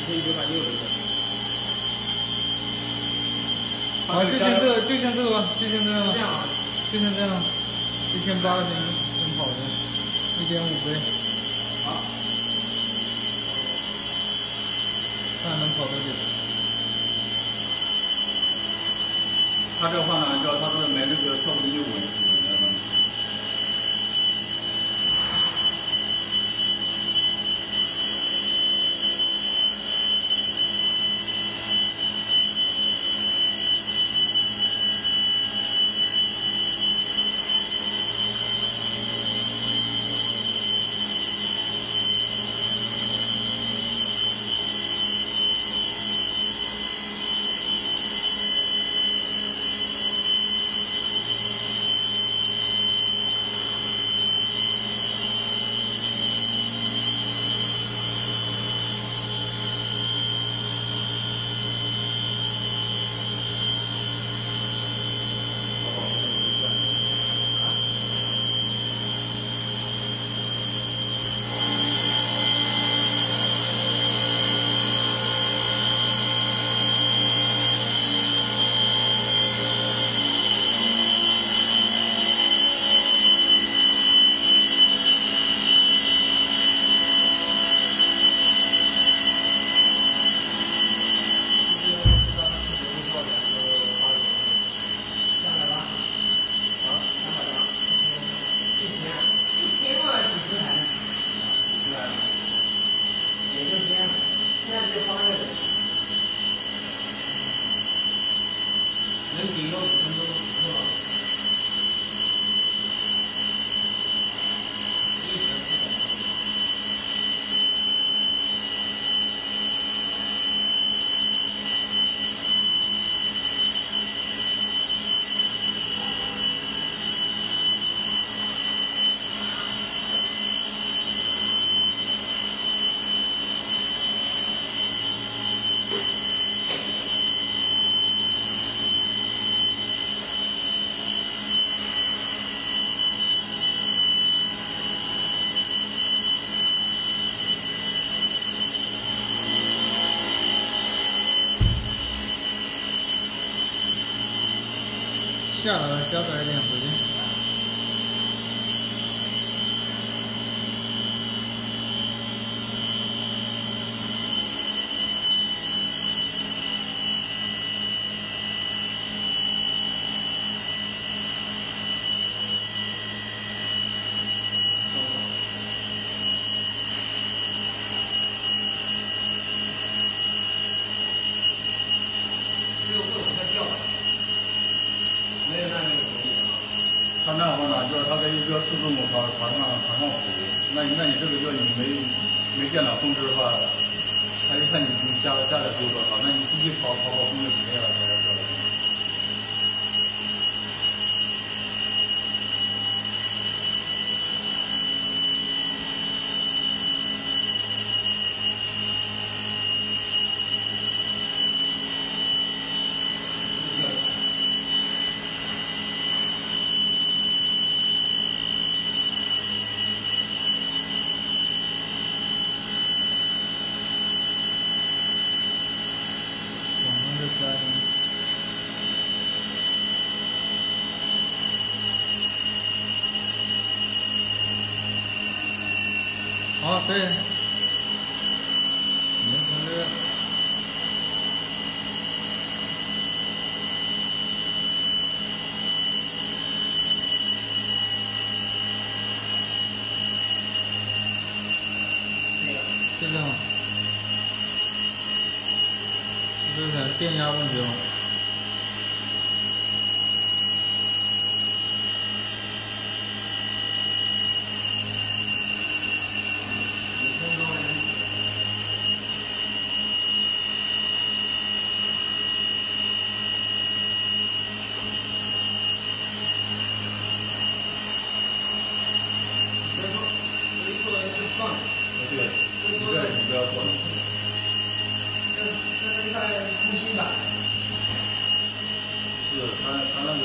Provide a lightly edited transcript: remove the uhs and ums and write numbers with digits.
1960的。啊，就像这个，就像这个吧，就像这样吧，这样啊，就像这样，1800能跑的，1.5倍，好，看能跑多久。他这话呢，叫他说买这个效果比较稳，知道吗？也就这样，现在就8月份，能顶个5分钟是吧？下了，加载一点时间。这个会往下掉的，没有那个原因啊。他那话呢，就是他这一个自动往上补，那你这个叫你没电脑控制的话，他一看你加载多少，那你机器跑控制没了，才知道。好，对。你们同志。这个是不是电压问题吗？对，你不要做。这是一块空心板。是他那个。